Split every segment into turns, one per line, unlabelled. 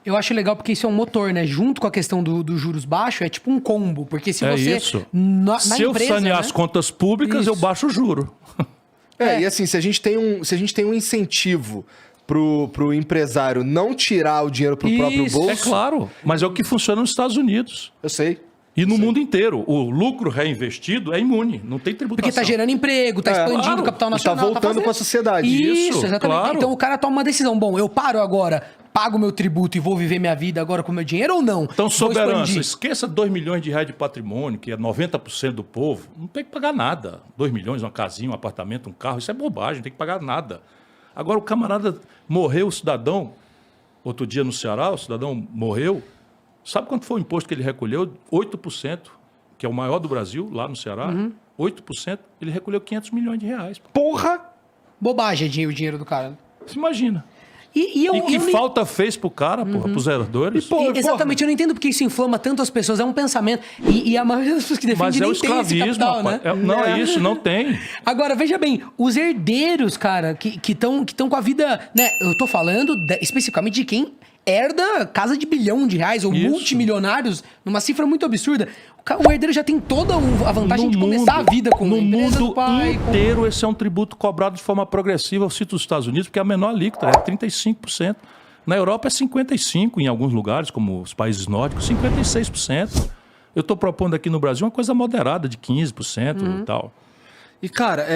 Eu acho legal porque isso é um motor, né? Junto com a questão dos juros baixos, é tipo um combo. Porque se você...
Isso.
Se
eu sanear as contas públicas, eu baixo o juro.
E assim, se a gente tem um incentivo pro empresário não tirar o dinheiro pro próprio bolso...
É claro, mas é o que funciona nos Estados Unidos.
Eu sei.
E no mundo inteiro. O lucro reinvestido é imune, não tem tributação.
Porque tá gerando emprego, tá expandindo o capital nacional.
Tá voltando pra sociedade.
Isso, exatamente.
Claro.
Então o cara toma uma decisão. Bom, eu paro agora, pago meu tributo e vou viver minha vida agora com meu dinheiro ou não?
Então, soberança, esqueça 2 milhões de reais de patrimônio, que é 90% do povo. Não tem que pagar nada. 2 milhões, uma casinha, um apartamento, um carro, isso é bobagem, não tem que pagar nada. Agora o camarada morreu, o cidadão, outro dia no Ceará, o cidadão morreu. Sabe quanto foi o imposto que ele recolheu? 8%, que é o maior do Brasil, lá no Ceará. 8%, ele recolheu 500 milhões de reais.
Porra!
Bobagem o dinheiro do cara.
Você imagina.
E
que falta fez pro cara, porra, pros herdadores?
Exatamente, eu não entendo porque isso inflama tanto as pessoas. É um pensamento. E a maioria das pessoas que defendem nem tem esse capital, né?
Não é isso, não tem.
Agora, veja bem, os herdeiros, cara, que estão com a vida... né? Eu tô falando especificamente de quem herda casa de R$ 1 bilhão ou multimilionários numa cifra muito absurda. O herdeiro já tem toda a vantagem de começar a vida com
no
a empresa do pai.
No mundo inteiro, esse é um tributo cobrado de forma progressiva. Eu cito os Estados Unidos, porque é a menor alíquota, é 35%. Na Europa é 55%, em alguns lugares, como os países nórdicos, 56%. Eu estou propondo aqui no Brasil uma coisa moderada, de 15% e tal.
E, cara,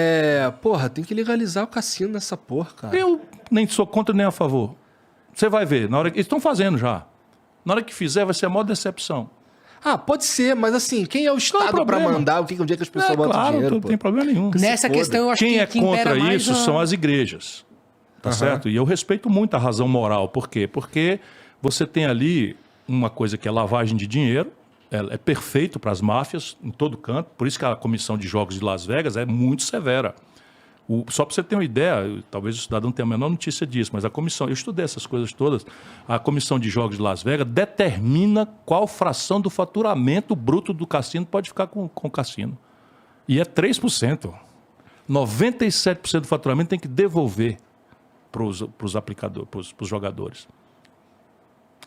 tem que legalizar o cassino nessa porra, cara.
Eu nem sou contra nem a favor. Você vai ver, na hora que eles estão fazendo já. Na hora que fizer, vai ser a maior decepção.
Pode ser, mas assim, quem é o Estado para mandar onde é que as pessoas botam dinheiro?
Não tem problema nenhum.
Nessa questão, eu acho
quem
que
é contra isso são as igrejas. Tá certo? E eu respeito muito a razão moral. Por quê? Porque você tem ali uma coisa que é lavagem de dinheiro, é perfeito para as máfias em todo canto, por isso que a Comissão de Jogos de Las Vegas é muito severa. Só para você ter uma ideia, talvez o cidadão tenha a menor notícia disso, mas a comissão, eu estudei essas coisas todas, a Comissão de Jogos de Las Vegas determina qual fração do faturamento bruto do cassino pode ficar com o cassino. E é 3%. 97% do faturamento tem que devolver para os aplicadores, para os jogadores.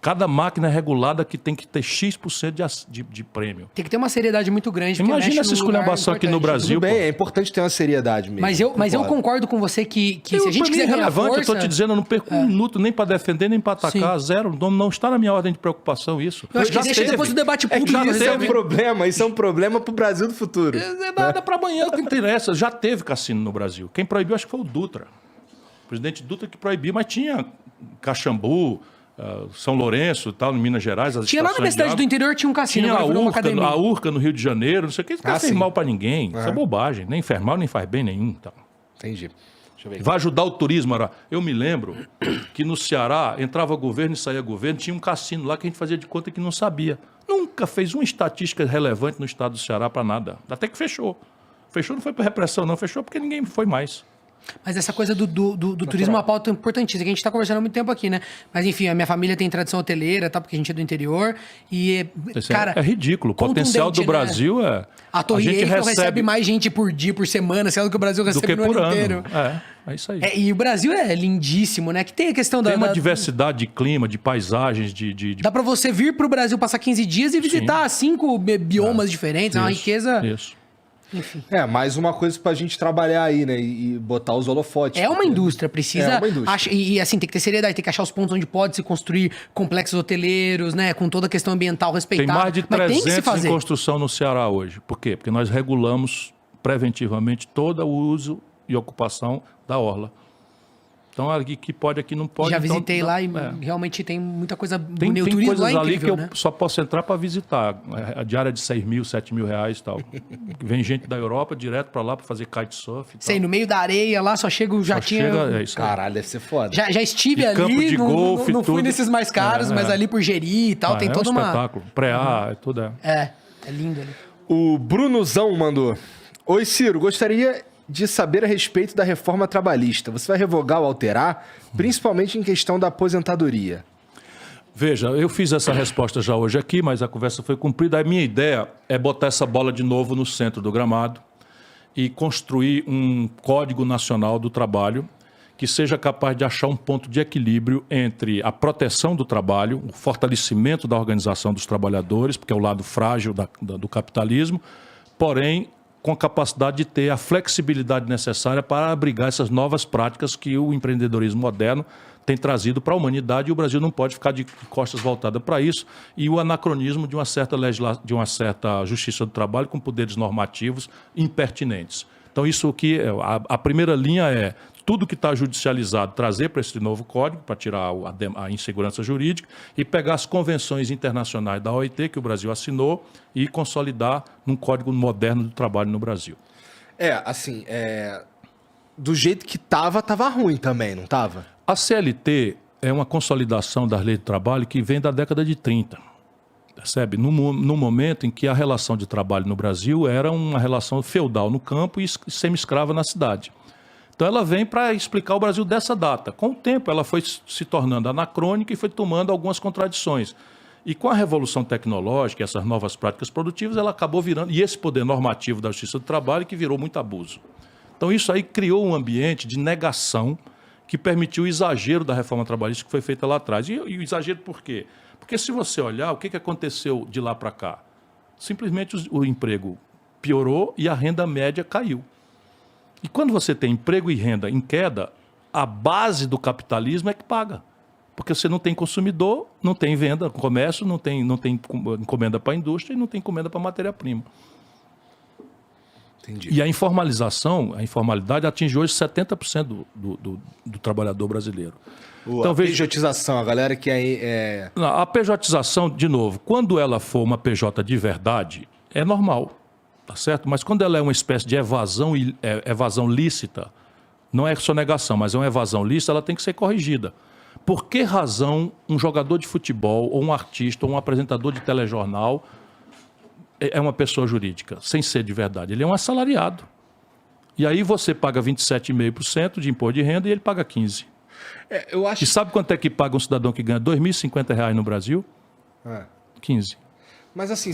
Cada máquina é regulada que tem que ter X% de prêmio.
Tem que ter uma seriedade muito grande.
Imagina essa esculhambação aqui no Brasil.
Tudo bem, é importante ter uma seriedade mesmo.
Mas eu concordo com você que se a gente quiser ganhar força...
Eu estou te dizendo, eu não perco um minuto nem para defender, nem para atacar, zero. Não está na minha ordem de preocupação isso.
Eu acho que deixa depois do debate público.
Isso é um problema para o Brasil do futuro.
É nada para amanhã que interessa. Já teve cassino no Brasil. Quem proibiu acho que foi o Dutra. O presidente Dutra que proibiu, mas tinha Caxambu... São Lourenço, tal, em Minas Gerais.
Tinha lá na minha cidade do interior, tinha um cassino.
Tinha a Urca no Rio de Janeiro, não sei o que. Isso não faz mal para ninguém. Isso é bobagem. Nem faz mal, nem faz bem nenhum. Tal.
Entendi. Deixa eu ver aqui.
Vai ajudar o turismo. Eu me lembro que no Ceará entrava governo e saía governo, tinha um cassino lá que a gente fazia de conta que não sabia. Nunca fez uma estatística relevante no estado do Ceará para nada. Até que fechou. Fechou não foi por repressão, não. Fechou porque ninguém foi mais.
Mas essa coisa do turismo é uma pauta importantíssima, que a gente está conversando há muito tempo aqui, né? Mas enfim, a minha família tem tradição hoteleira, tá? Porque a gente é do interior. E, cara,
é ridículo. O potencial do Brasil é...
A Torre Eiffel recebe mais gente por dia, por semana, sei lá, do que o Brasil recebe no ano inteiro.
É isso aí.
E o Brasil é lindíssimo, né? Que tem a questão
Tem uma diversidade de clima, de paisagens, de...
Dá para você vir pro Brasil, passar 15 dias e visitar 5 biomas diferentes. É uma riqueza...
Isso.
Enfim.
Mais uma coisa pra gente trabalhar aí, né? E botar os holofotes.
É uma indústria, precisa...
É uma indústria.
E assim, tem que ter seriedade, tem que achar os pontos onde pode se construir complexos hoteleiros, né? Com toda a questão ambiental respeitada.
Tem mais de 300 em construção no Ceará hoje. Por quê? Porque nós regulamos preventivamente todo o uso e ocupação da orla. Então, aqui pode, aqui não pode.
Já visitei lá e realmente tem muita coisa bonita.
Tem
turismo
coisas
lá
ali
incrível,
que
né?
eu só posso entrar para visitar. A diária de 6 mil, 7 mil reais e tal. Vem gente da Europa direto para lá para fazer kitesurf.
Sei, no meio da areia lá, só chega o jatinho.
Caralho, deve ser foda.
Já estive
e
ali,
campo de golfe,
não fui nesses mais caros, mas ali por Jeri e tal, tem todo
um espetáculo. Pré-A, tudo
é lindo ali.
O Brunozão mandou: Oi, Ciro, gostaria de saber a respeito da reforma trabalhista. Você vai revogar ou alterar, principalmente em questão da aposentadoria?
Veja, eu fiz essa resposta já hoje aqui, mas a conversa foi cumprida. A minha ideia é botar essa bola de novo no centro do gramado e construir um Código Nacional do Trabalho que seja capaz de achar um ponto de equilíbrio entre a proteção do trabalho, o fortalecimento da organização dos trabalhadores, porque é o lado frágil do capitalismo, porém com a capacidade de ter a flexibilidade necessária para abrigar essas novas práticas que o empreendedorismo moderno tem trazido para a humanidade, e o Brasil não pode ficar de costas voltadas para isso, e o anacronismo de uma certa justiça do trabalho com poderes normativos impertinentes. Então, isso aqui, a primeira linha é tudo que está judicializado, trazer para esse novo código, para tirar a insegurança jurídica, e pegar as convenções internacionais da OIT, que o Brasil assinou, e consolidar num código moderno do trabalho no Brasil.
Do jeito que tava ruim também, não tava?
A CLT é uma consolidação das leis do trabalho que vem da década de 30. Percebe? No momento em que a relação de trabalho no Brasil era uma relação feudal no campo e semi-escrava na cidade. Então ela vem para explicar o Brasil dessa data. Com o tempo ela foi se tornando anacrônica e foi tomando algumas contradições. E com a revolução tecnológica, essas novas práticas produtivas, ela acabou virando, e esse poder normativo da justiça do trabalho que virou muito abuso. Então isso aí criou um ambiente de negação que permitiu o exagero da reforma trabalhista que foi feita lá atrás. E o exagero por quê? Porque se você olhar, o que aconteceu de lá para cá? Simplesmente o emprego piorou e a renda média caiu. E quando você tem emprego e renda em queda, a base do capitalismo é que paga. Porque você não tem consumidor, não tem venda, comércio, não tem encomenda para a indústria e não tem encomenda para a matéria-prima.
Entendi.
E a informalidade atinge hoje 70% do trabalhador brasileiro.
A pejotização, a galera que é...
Não, a pejotização, de novo, quando ela for uma PJ de verdade, é normal, tá certo? Mas quando ela é uma espécie de evasão lícita, não é sonegação, mas é uma evasão lícita, ela tem que ser corrigida. Por que razão um jogador de futebol, ou um artista, ou um apresentador de telejornal é uma pessoa jurídica, sem ser de verdade? Ele é um assalariado. E aí você paga 27,5% de imposto de renda e ele paga 15%.
Eu acho...
E sabe quanto é que paga um cidadão que ganha R$ 2.050 no Brasil? 15%.
Mas assim,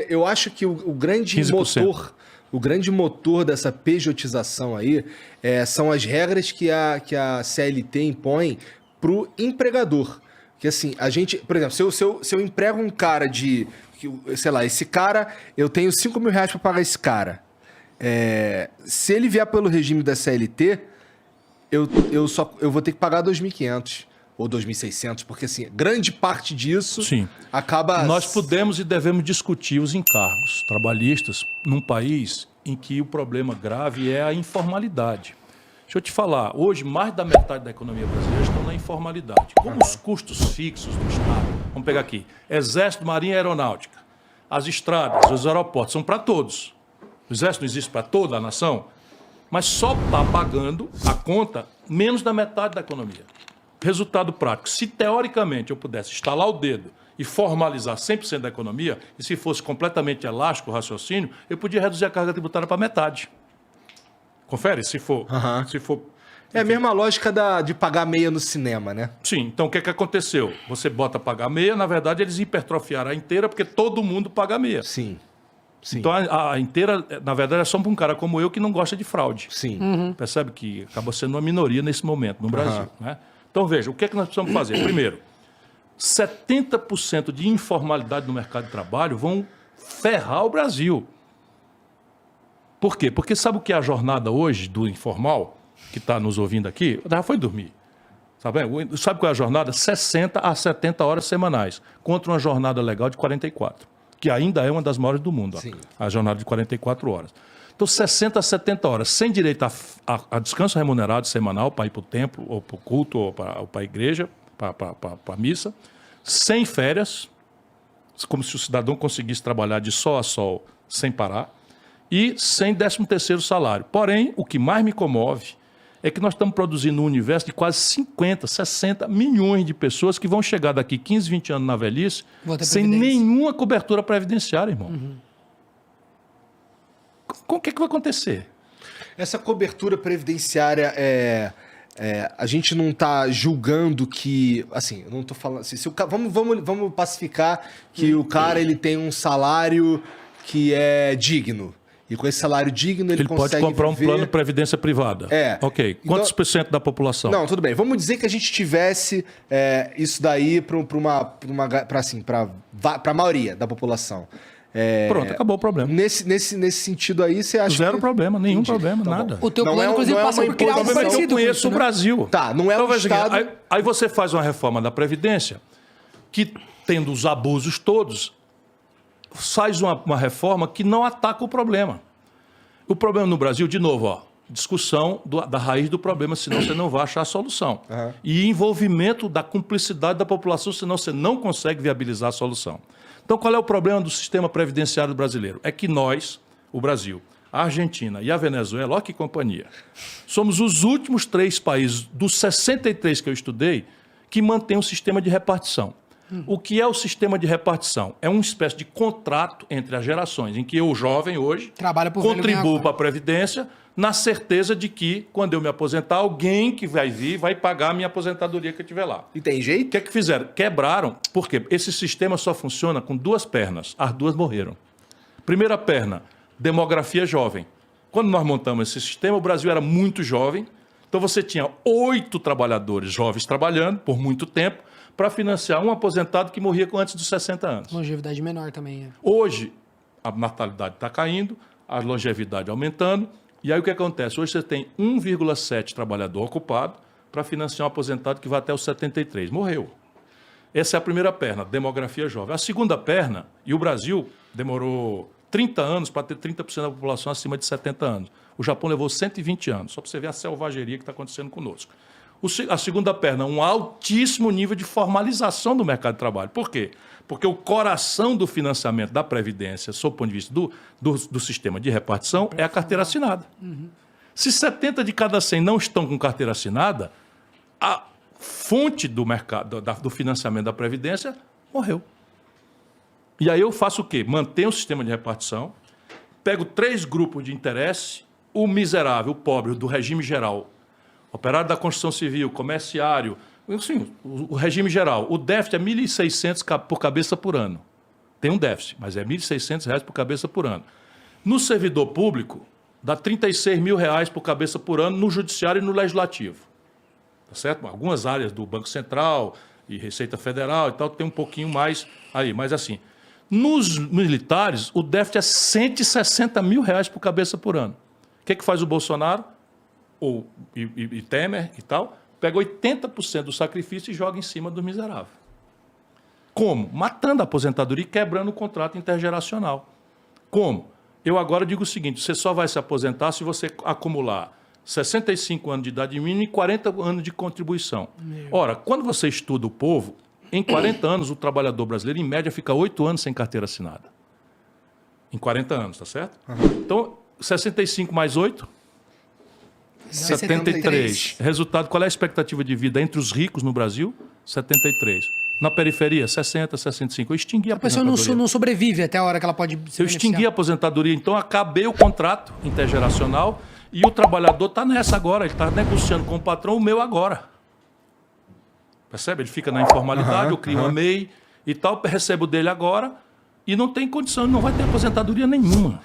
eu acho que o grande
15%.
O grande motor dessa pejotização aí são as regras que a CLT impõe para o empregador. Que assim, a gente, por exemplo, se eu emprego um cara sei lá, esse cara, eu tenho R$5.000 para pagar esse cara. Se ele vier pelo regime da CLT, eu vou ter que pagar 2.500 ou 2.600, porque assim, grande parte disso
Sim.
acaba...
Nós podemos e devemos discutir os encargos trabalhistas num país em que o problema grave é a informalidade. Deixa eu te falar, hoje mais da metade da economia brasileira estão na informalidade. Como os custos fixos do Estado, vamos pegar aqui, Exército, Marinha e Aeronáutica, as estradas, os aeroportos, são para todos. O Exército não existe para toda a nação, mas só está pagando a conta menos da metade da economia. Resultado prático, se teoricamente eu pudesse estalar o dedo e formalizar 100% da economia, e se fosse completamente elástico o raciocínio, eu podia reduzir a carga tributária para metade. Confere, se for...
É a mesma lógica de pagar meia no cinema, né?
Sim, então o que aconteceu? Você bota pagar meia, na verdade eles hipertrofiaram a inteira porque todo mundo paga meia.
Sim.
Então a inteira, na verdade, é só para um cara como eu que não gosta de fraude.
Sim.
Percebe que acabou sendo uma minoria nesse momento no Brasil, né? Então, veja, o que é que nós precisamos fazer? Primeiro, 70% de informalidade no mercado de trabalho vão ferrar o Brasil. Por quê? Porque sabe o que é a jornada hoje do informal, que está nos ouvindo aqui? Já foi dormir. Sabe qual é a jornada? 60 a 70 horas semanais, contra uma jornada legal de 44, que ainda é uma das maiores do mundo, a jornada de 44 horas. Então, 60 a 70 horas, sem direito a descanso remunerado semanal para ir para o templo, ou para o culto, ou para a igreja, para a missa, sem férias, como se o cidadão conseguisse trabalhar de sol a sol sem parar, e sem 13º salário. Porém, o que mais me comove é que nós estamos produzindo um universo de quase 50, 60 milhões de pessoas que vão chegar daqui 15, 20 anos na velhice sem nenhuma cobertura previdenciária, irmão. O que vai acontecer?
Essa cobertura previdenciária a gente não está julgando que, assim, eu não estou falando assim, vamos pacificar que o cara ele tem um salário que é digno E com esse salário digno ele
Ele pode
consegue
comprar um
viver...
plano de previdência privada.
É.
Ok. Quantos por cento da população?
Não, tudo bem. Vamos dizer que a gente tivesse isso daí para a maioria da população.
Pronto, acabou o problema.
Nesse sentido aí, você acha
Zero
que...
problema, nenhum
Entendi.
problema,
Tá bom.
nada.
O teu
Não
plano,
é-
inclusive,
não é
passa
uma
por criar algo
imposição.
Eu
parecido com
conheço
isso,
o
né?
Brasil.
Tá, não é
Então,
um
veja
Estado...
aí você faz uma reforma da Previdência que, tendo os abusos todos, faz uma reforma que não ataca o problema. O problema no Brasil, de novo, ó, discussão da raiz do problema, senão você não vai achar a solução.
Uhum.
E envolvimento da cumplicidade da população, senão você não consegue viabilizar a solução. Então, qual é o problema do sistema previdenciário brasileiro? É que nós, o Brasil, a Argentina e a Venezuela, olha que companhia, somos os últimos 3 países dos 63 que eu estudei que mantêm um sistema de repartição. O que é o sistema de repartição? É uma espécie de contrato entre as gerações, em que eu, jovem hoje,
Trabalha pro velho
contribuo
ganhar
para a Previdência, na certeza de que, quando eu me aposentar, alguém que vai vir vai pagar a minha aposentadoria que eu tiver lá.
E tem
O
jeito?
que é que fizeram? Quebraram, porque esse sistema só funciona com 2 pernas. As 2 morreram. Primeira perna, demografia jovem. Quando nós montamos esse sistema, o Brasil era muito jovem, então você tinha 8 trabalhadores jovens trabalhando por muito tempo para financiar um aposentado que morria antes dos 60 anos.
Longevidade menor também.
Hoje, a natalidade está caindo, a longevidade aumentando, e aí o que acontece? Hoje você tem 1,7 trabalhador ocupado para financiar um aposentado que vai até os 73. Morreu. Essa é a primeira perna, demografia jovem. A segunda perna, e o Brasil demorou 30 anos para ter 30% da população acima de 70 anos. O Japão levou 120 anos, só para você ver a selvageria que está acontecendo conosco. A segunda perna, um altíssimo nível de formalização do mercado de trabalho. Por quê? Porque o coração do financiamento da Previdência, sob o ponto de vista do sistema de repartição, é a carteira assinada. Se 70 de cada 100 não estão com carteira assinada, a fonte do mercado, do financiamento da Previdência morreu. E aí eu faço o quê? Mantenho o sistema de repartição, pego 3 grupos de interesse, o miserável, o pobre, o do regime geral, operário da construção civil, comerciário, assim, o regime geral. O déficit é R$ 1.600 por cabeça por ano. Tem um déficit, mas é R$ 1.600 por cabeça por ano. No servidor público, dá R$ 36 mil por cabeça por ano no judiciário e no legislativo. Tá certo? Algumas áreas do Banco Central e Receita Federal e tal tem um pouquinho mais aí, mas assim. Nos militares, o déficit é R$ 160 mil por cabeça por ano. O que faz o Bolsonaro? E Temer e tal, pega 80% do sacrifício e joga em cima do miserável. Como? Matando a aposentadoria e quebrando o contrato intergeracional. Como? Eu agora digo o seguinte, você só vai se aposentar se você acumular 65 anos de idade mínima e 40 anos de contribuição. Ora, quando você estuda o povo, em 40 anos o trabalhador brasileiro, em média, fica 8 anos sem carteira assinada. Em 40 anos, tá certo? Então, 65 mais 8... 73. Resultado, qual é a expectativa de vida entre os ricos no Brasil? 73. Na periferia, 60, 65. Eu extingui a
pessoa
aposentadoria.
não sobrevive até a hora que ela pode se
Eu extingui a aposentadoria, então acabei o contrato intergeracional e o trabalhador está nessa agora, ele está negociando com o patrão o meu agora. Percebe? Ele fica na informalidade, eu crio uma MEI e tal, recebo dele agora e não tem condição, não vai ter aposentadoria nenhuma.